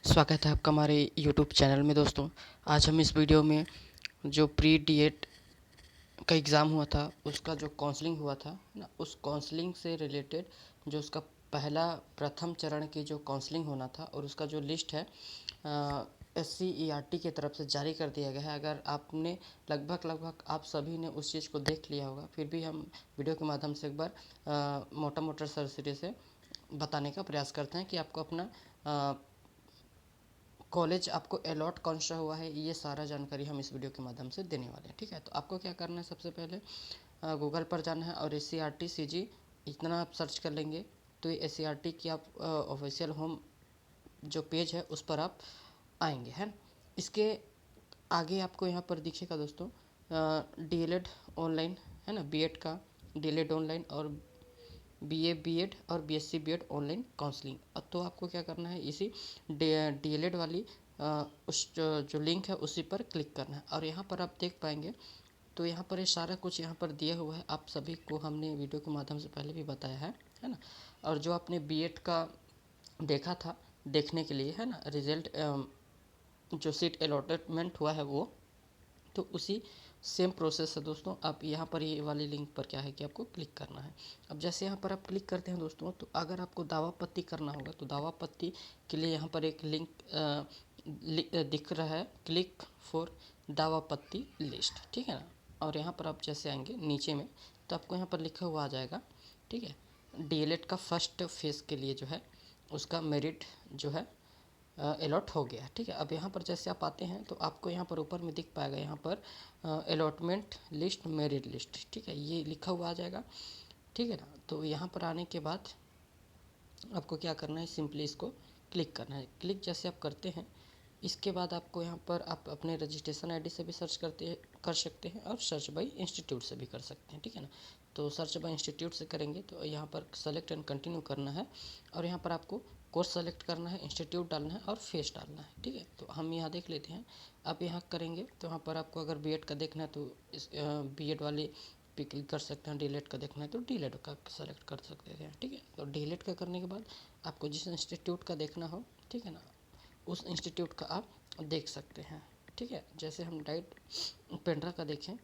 स्वागत है आपका हमारे यूट्यूब चैनल में। दोस्तों, आज हम इस वीडियो में जो प्री डीएड का एग्ज़ाम हुआ था उसका जो काउंसलिंग हुआ था ना, उस काउंसलिंग से रिलेटेड जो उसका प्रथम चरण की जो काउंसलिंग होना था और उसका जो लिस्ट है SCERT की तरफ से जारी कर दिया गया है। अगर आपने लगभग आप सभी ने उस चीज़ को देख लिया होगा, फिर भी हम वीडियो के माध्यम से एक बार मोटा मोटा सरसरी से बताने का प्रयास करते हैं कि आपको अपना कॉलेज आपको अलॉट कौन सा हुआ है, ये सारा जानकारी हम इस वीडियो के माध्यम से देने वाले हैं। ठीक है, तो आपको क्या करना है, सबसे पहले गूगल पर जाना है और SCERT CG इतना आप सर्च कर लेंगे तो ये SCERT की आप ऑफिशियल होम जो पेज है उस पर आप आएंगे, है ना। इसके आगे आपको यहाँ पर दिखेगा दोस्तों DLED ऑनलाइन, है ना, बीएड का DLED ऑनलाइन और BA BEड और BSc BEड ऑनलाइन काउंसलिंग। तो आपको क्या करना है, इसी DLED वाली उस जो लिंक है उसी पर क्लिक करना है और यहाँ पर आप देख पाएंगे। तो यहाँ पर ये सारा कुछ यहाँ पर दिया हुआ है, आप सभी को हमने वीडियो के माध्यम से पहले भी बताया है ना। और जो आपने बीएड का देखा था देखने के लिए, है ना, रिजल्ट जो सीट अलॉटमेंट हुआ है वो, तो उसी सेम प्रोसेस है दोस्तों। आप यहाँ पर ये वाली लिंक पर क्या है कि आपको क्लिक करना है। अब जैसे यहाँ पर आप क्लिक करते हैं दोस्तों, तो अगर आपको दावा पत्ती करना होगा तो दावा पत्ती के लिए यहाँ पर एक लिंक दिख रहा है, क्लिक फॉर दावा पत्ती लिस्ट, ठीक है ना। और यहाँ पर आप जैसे आएंगे नीचे में तो आपको यहाँ पर लिखा हुआ आ जाएगा, ठीक है, DLED का फर्स्ट फेज़ के लिए जो है उसका मेरिट जो है अलॉट हो गया, ठीक है। अब यहाँ पर जैसे आप आते हैं तो आपको यहाँ पर ऊपर में दिख पाएगा, यहाँ पर अलॉटमेंट लिस्ट मेरिट लिस्ट, ठीक है, ये लिखा हुआ आ जाएगा, ठीक है ना। तो यहाँ पर आने के बाद आपको क्या करना है, सिंपली इसको क्लिक करना है। क्लिक जैसे आप करते हैं इसके बाद आपको यहाँ पर आप अपने रजिस्ट्रेशन आईडी से भी सर्च कर सकते हैं और सर्च बाय इंस्टीट्यूट से भी कर सकते हैं, ठीक है ना। तो सर्च बाय इंस्टीट्यूट से करेंगे तो यहाँ पर सेलेक्ट एंड कंटिन्यू करना है और यहाँ पर आपको कोर्स सेलेक्ट करना है, इंस्टीट्यूट डालना है और फेस डालना है, ठीक है। तो हम यहाँ देख लेते हैं। आप यहाँ करेंगे तो यहाँ पर आपको अगर बीएड का देखना है तो इस बीएड वाले पे क्लिक कर सकते हैं, DLED का देखना है तो DLED का सेलेक्ट कर सकते हैं, ठीक है। तो DLED का करने के बाद आपको जिस इंस्टीट्यूट का देखना हो, ठीक है ना, उस इंस्टीट्यूट का आप देख सकते हैं, ठीक है। जैसे हम डाइट पेंड्रा का देखें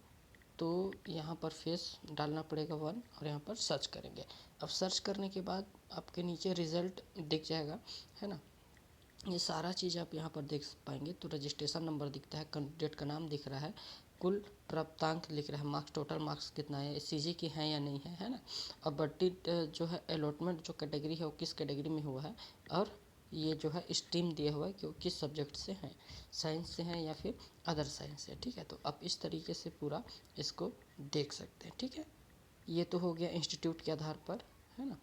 तो यहाँ पर फेस डालना पड़ेगा 1 और यहाँ पर सर्च करेंगे। अब सर्च करने के बाद आपके नीचे रिज़ल्ट दिख जाएगा, है ना। ये सारा चीज़ आप यहाँ पर देख पाएंगे। तो रजिस्ट्रेशन नंबर दिखता है, कैंडिडेट का नाम दिख रहा है, कुल प्राप्तांक लिख रहा है, मार्क्स टोटल मार्क्स कितना है, CG की है या नहीं है ना। और बट्टी जो है अलॉटमेंट जो कैटेगरी है वो किस कैटेगरी में हुआ है, और ये जो है स्ट्रीम दिया हुआ है कि वो किस सब्जेक्ट से हैं, साइंस से हैं या फिर अदर साइंस से, ठीक है। तो आप इस तरीके से पूरा इसको देख सकते हैं, ठीक है। ये तो हो गया इंस्टीट्यूट के आधार पर, है ना।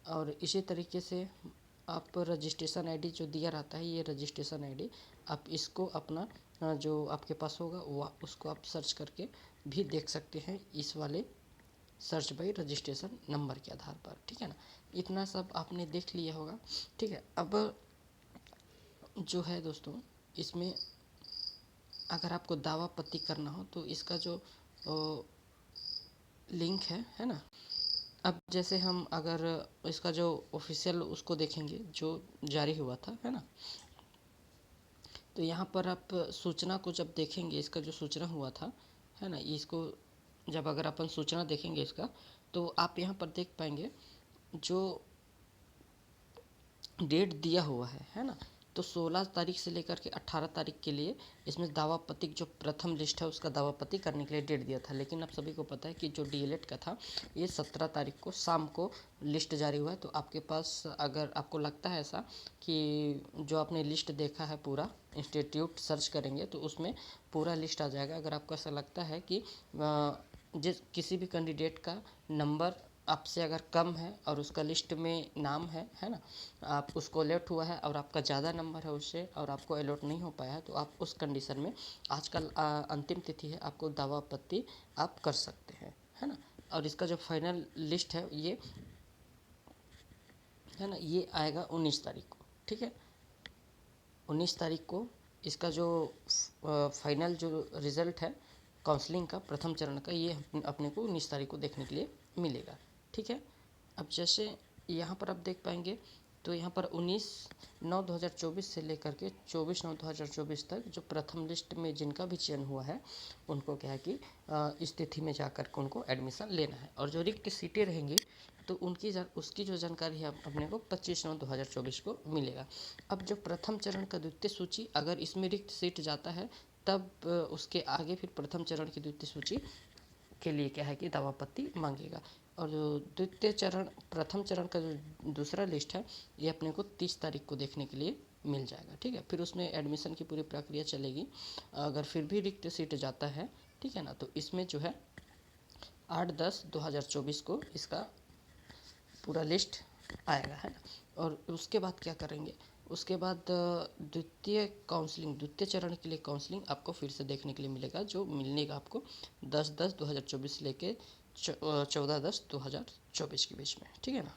और इसी तरीके से आप रजिस्ट्रेशन आईडी जो दिया रहता है, ये रजिस्ट्रेशन आईडी आप इसको अपना जो आपके पास होगा वो उसको आप सर्च करके भी देख सकते हैं इस वाले सर्च बाई रजिस्ट्रेशन नंबर के आधार पर, ठीक है ना। इतना सब आपने देख लिया होगा, ठीक है। अब जो है दोस्तों, इसमें अगर आपको दावा पत्ती करना हो तो इसका जो लिंक है ना। अब जैसे हम अगर इसका जो ऑफिशियल उसको देखेंगे जो जारी हुआ था, है ना, तो यहाँ पर आप सूचना को जब देखेंगे, इसका जो सूचना हुआ था, है ना, इसको जब अगर अपन सूचना देखेंगे इसका, तो आप यहाँ पर देख पाएंगे जो डेट दिया हुआ है ना। तो 16 तारीख से लेकर के 18 तारीख के लिए इसमें दावा पत्ती जो प्रथम लिस्ट है उसका दावा पत्ती करने के लिए डेट दिया था। लेकिन आप सभी को पता है कि जो DLED का था ये 17 तारीख को शाम को लिस्ट जारी हुआ है। तो आपके पास अगर आपको लगता है ऐसा कि जो आपने लिस्ट देखा है पूरा इंस्टीट्यूट सर्च करेंगे तो उसमें पूरा लिस्ट आ जाएगा। अगर आपको ऐसा लगता है कि जिस किसी भी कैंडिडेट का नंबर आपसे अगर कम है और उसका लिस्ट में नाम है ना, आप उसको अलॉट हुआ है और आपका ज़्यादा नंबर है उससे और आपको अलॉट नहीं हो पाया है, तो आप उस कंडीशन में आजकल अंतिम तिथि है, आपको दावा आपत्ति आप कर सकते हैं, है ना। और इसका जो फाइनल लिस्ट है ये, है ना, ये आएगा 19 तारीख को, ठीक है। 19 तारीख को इसका जो फाइनल जो रिज़ल्ट है काउंसलिंग का प्रथम चरण का, ये अपने को 19 तारीख को देखने के लिए मिलेगा, ठीक है। अब जैसे यहाँ पर आप देख पाएंगे तो यहाँ पर 19/9/2024 से लेकर के 24/9/2024 तक जो प्रथम लिस्ट में जिनका भी चयन हुआ है उनको क्या है कि इस तिथि में जाकर के उनको एडमिशन लेना है। और जो रिक्त सीटें रहेंगी तो उसकी जो जानकारी है अपने को 25/9/2024 को मिलेगा। अब जो प्रथम चरण का द्वितीय सूची अगर इसमें रिक्त सीट जाता है तब उसके आगे फिर प्रथम चरण की द्वितीय सूची के लिए क्या है कि दावापत्ती मांगेगा। और जो प्रथम चरण का जो दूसरा लिस्ट है ये अपने को 30 तारीख को देखने के लिए मिल जाएगा। ठीक है, फिर उसमें एडमिशन की पूरी प्रक्रिया चलेगी। अगर फिर भी रिक्त सीट जाता है, ठीक है ना, तो इसमें जो है 8/10/2024 को इसका पूरा लिस्ट आएगा, है ना। और उसके बाद क्या करेंगे, उसके बाद द्वितीय चरण के लिए काउंसलिंग आपको फिर से देखने के लिए मिलेगा, जो मिलने का आपको 10/10/2024 लेके 14/10/2024 के बीच में, ठीक है ना।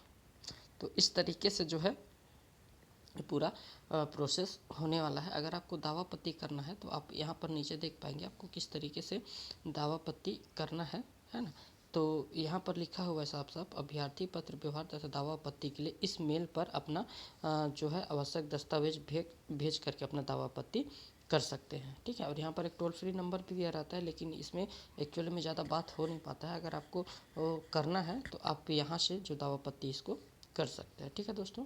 तो इस तरीके से जो है पूरा प्रोसेस होने वाला है। अगर आपको दावापत्ती करना है तो आप यहाँ पर नीचे देख पाएंगे आपको किस तरीके से दावापत्ती करना है ना। तो यहाँ पर लिखा हुआ है साफ साफ, अभ्यर्थी पत्र व्यवहार तथा दावापत्ती के लिए इस मेल पर अपना जो है आवश्यक दस्तावेज भेज करके अपना दावापत्ती कर सकते हैं, ठीक है। और यहाँ पर एक टोल फ्री नंबर भी दिया रहता है, लेकिन इसमें एक्चुअली में ज़्यादा बात हो नहीं पाता है। अगर आपको करना है तो आप यहाँ से जो दावापत्ती इसको कर सकते हैं, ठीक है दोस्तों।